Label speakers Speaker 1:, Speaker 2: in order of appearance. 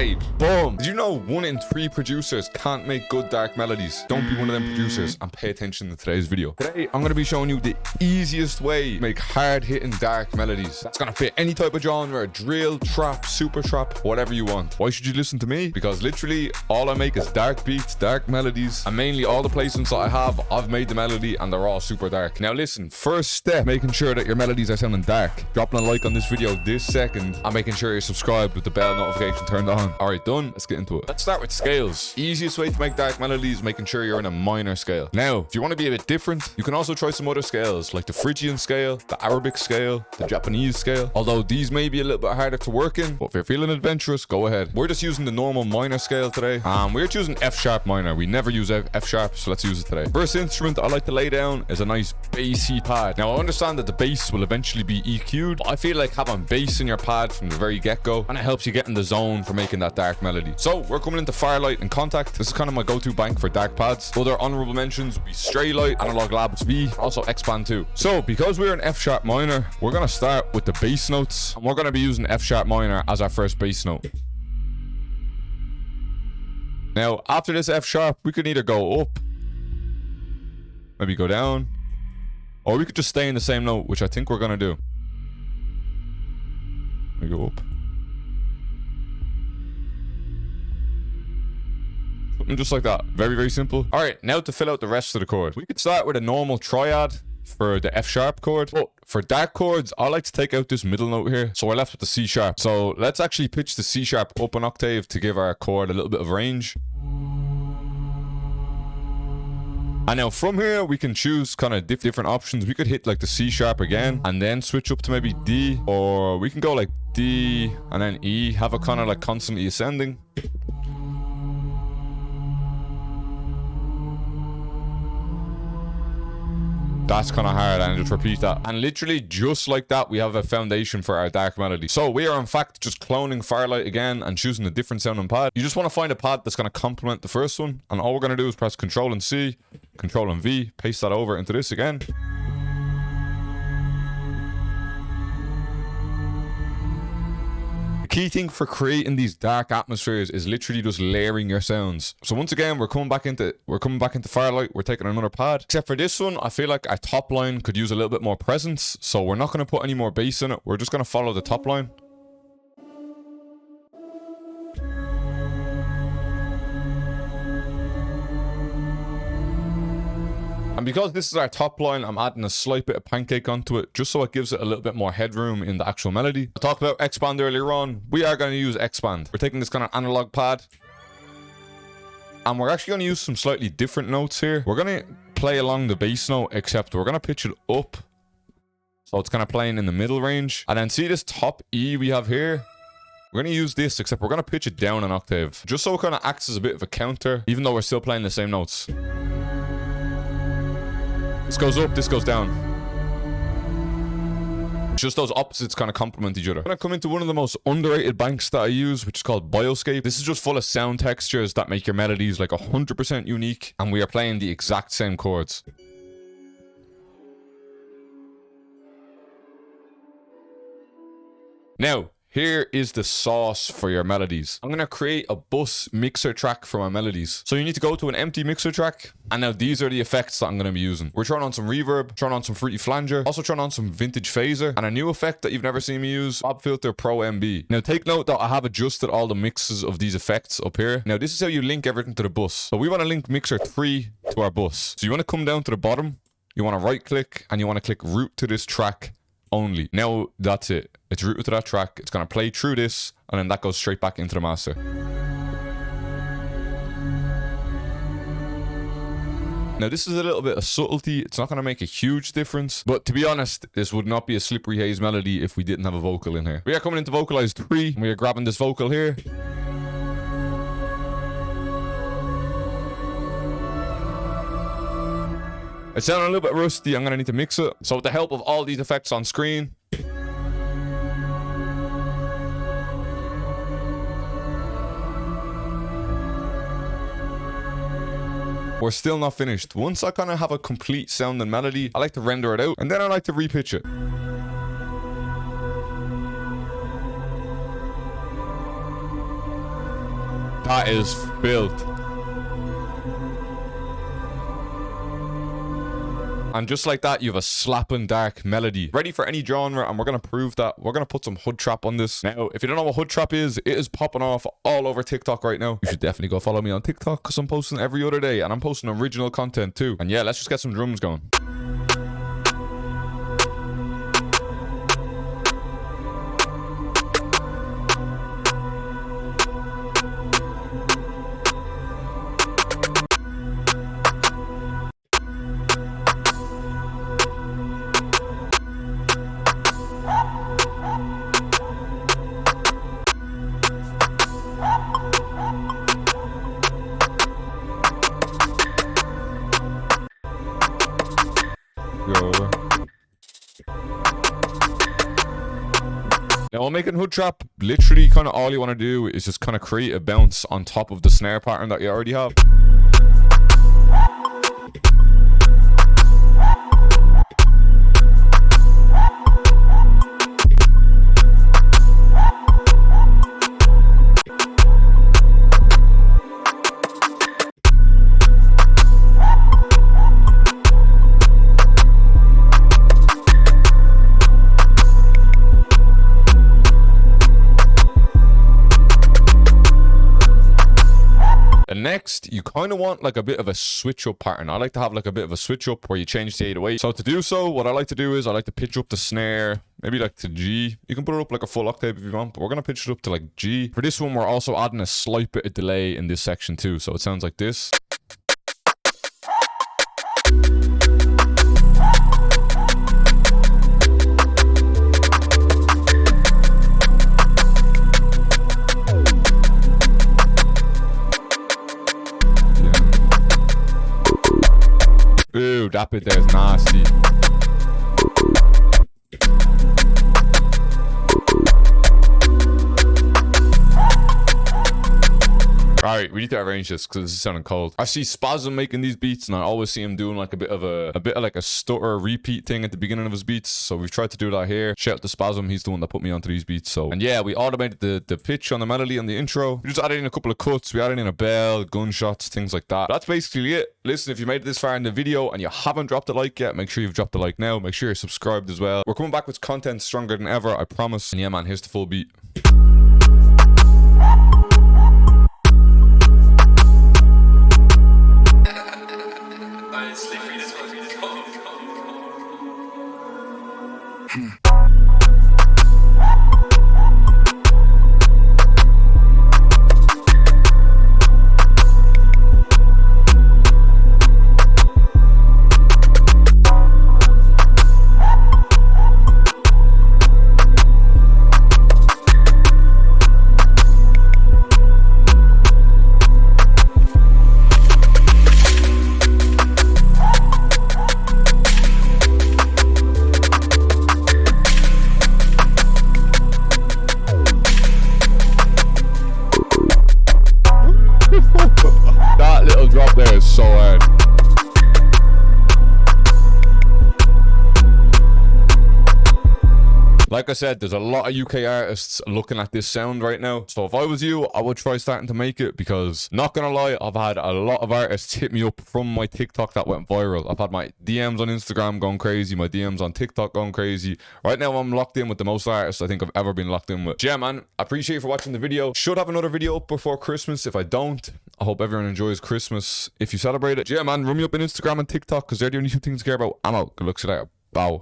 Speaker 1: Right, boom. Did you know 1 in 3 producers can't make good dark melodies? Don't be one of them producers and pay attention to today's video. Today, I'm going to be showing you the easiest way to make hard-hitting dark melodies. That's going to fit any type of genre, drill, trap, super trap, whatever you want. Why should you listen to me? Because literally, all I make is dark beats, dark melodies, and mainly all the placements that I have, I've made the melody and they're all super dark. Now listen, first step, making sure that your melodies are sounding dark. Dropping a like on this video this second and making sure you're subscribed with the bell notification turned on. Alright, done. Let's get into it. Let's start with scales. Easiest way to make dark melodies is making sure you're in a minor scale. Now, if you want to be a bit different, you can also try some other scales like the Phrygian scale, the Arabic scale, the Japanese scale. Although these may be a little bit harder to work in, but if you're feeling adventurous, go ahead. We're just using the normal minor scale today. We're choosing F sharp minor. We never use F sharp, so let's use it today. First instrument I like to lay down is a nice bassy pad. Now I understand that the bass will eventually be EQ'd, but I feel like having bass in your pad from the very get-go, and it helps you get in the zone for making that dark melody. So we're coming into Firelight and Contact. This is kind of my go-to bank for dark pads. Other honorable mentions would be Straylight, Analog Labs V, also Expand 2. So because we're in F sharp minor, we're going to start with the bass notes, and we're going to be using F sharp minor as our first bass note. Now after this F sharp, we could either go up, maybe go down, or we could just stay in the same note, which I think we're going to do. We go up. Something just like that. Very, very simple. All right, now to fill out the rest of the chord. We could start with a normal triad for the F sharp chord. But for dark chords, I like to take out this middle note here. So we're left with the C sharp. So let's actually pitch the C sharp up an octave to give our chord a little bit of range. And now from here, we can choose kind of different options. We could hit like the C sharp again and then switch up to maybe D, or we can go like D and then E, have it kind of like constantly ascending. That's kind of hard, and just repeat that. And literally just like that, we have a foundation for our dark melody. So we are in fact just cloning Firelight again and choosing a different sounding pad. You just want to find a pad that's going to complement the first one. And all we're going to do is press Control and C, Control and V, paste that over into this again. Key thing for creating these dark atmospheres is literally just layering your sounds. So once again, we're coming back into Firelight. We're taking another pad. Except for this one, I feel like our top line could use a little bit more presence. So we're not going to put any more bass in it. We're just going to follow the top line. And because this is our top line, I'm adding a slight bit of pancake onto it, just so it gives it a little bit more headroom in the actual melody. I talked about Expand earlier on. We are going to use Expand. We're taking this kind of analog pad, and we're actually going to use some slightly different notes here. We're going to play along the bass note, except we're going to pitch it up, so it's kind of playing in the middle range. And then see this top E we have here? We're going to use this, except we're going to pitch it down an octave, just so it kind of acts as a bit of a counter, even though we're still playing the same notes. This goes up, this goes down. Just those opposites kind of complement each other. I'm going to come into one of the most underrated banks that I use, which is called Bioscape. This is just full of sound textures that make your melodies like 100% unique, and we are playing the exact same chords. Now, here is the sauce for your melodies. I'm going to create a bus mixer track for my melodies. So you need to go to an empty mixer track. And now these are the effects that I'm going to be using. We're throwing on some reverb, throwing on some fruity flanger, also throwing on some vintage phaser, and a new effect that you've never seen me use, Bob Filter Pro MB. Now take note that I have adjusted all the mixes of these effects up here. Now this is how you link everything to the bus. So we want to link mixer 3 to our bus. So you want to come down to the bottom, you want to right click, and you want to click route to this track only. Now that's it. It's routed to that track. It's going to play through this, and then that goes straight back into the master. Now this is a little bit of subtlety. It's not going to make a huge difference, but to be honest, this would not be a SlipperyHaze melody if we didn't have a vocal in here. We are coming into vocalize 3. We are grabbing this vocal here. It's sounding a little bit rusty. I'm going to need to mix it. So with the help of all these effects on screen, we're still not finished. Once I kind of have a complete sound and melody, I like to render it out, and then I like to repitch it. That is filth. And just like that, you have a slapping dark melody. Ready for any genre, and we're going to prove that. We're going to put some hood trap on this. Now, if you don't know what hood trap is, it is popping off all over TikTok right now. You should definitely go follow me on TikTok because I'm posting every other day, and I'm posting original content too. And yeah, let's just get some drums going. Now, I'm making hood trap. Literally, kind of all you want to do is just kind of create a bounce on top of the snare pattern that you already have. Next, you kind of want like a bit of a switch up pattern. I like to have like a bit of a switch up where you change the 808. So to do so, what I like to do is I like to pitch up the snare, maybe like to G. You can put it up like a full octave if you want, but we're going to pitch it up to like G. For this one, we're also adding a slight bit of delay in this section too. So it sounds like this. Ooh, that bit there is nasty. Alright, we need to arrange this because this is sounding cold. I see Spasm making these beats, and I always see him doing like a bit of like a stutter repeat thing at the beginning of his beats. So we've tried to do that here. Shout out to Spasm, he's the one that put me onto these beats. So, and yeah, we automated the pitch on the melody and the intro. We just added in a couple of cuts. We added in a bell, gunshots, things like that. That's basically it. Listen, if you made it this far in the video and you haven't dropped a like yet, make sure you've dropped a like now. Make sure you're subscribed as well. We're coming back with content stronger than ever, I promise. And yeah, man, here's the full beat. That little drop there is so hard. Like I said, there's a lot of UK artists looking at this sound right now. So if I was you, I would try starting to make it because, not gonna lie, I've had a lot of artists hit me up from my TikTok that went viral. I've had my DMs on Instagram going crazy, my DMs on TikTok going crazy. Right now, I'm locked in with the most artists I think I've ever been locked in with. Yeah, man, I appreciate you for watching the video. Should have another video up before Christmas. If I don't, I hope everyone enjoys Christmas if you celebrate it. Yeah, man, run me up on Instagram and TikTok because they're the only two things to care about. I'm out. Good luck to you later. Bow.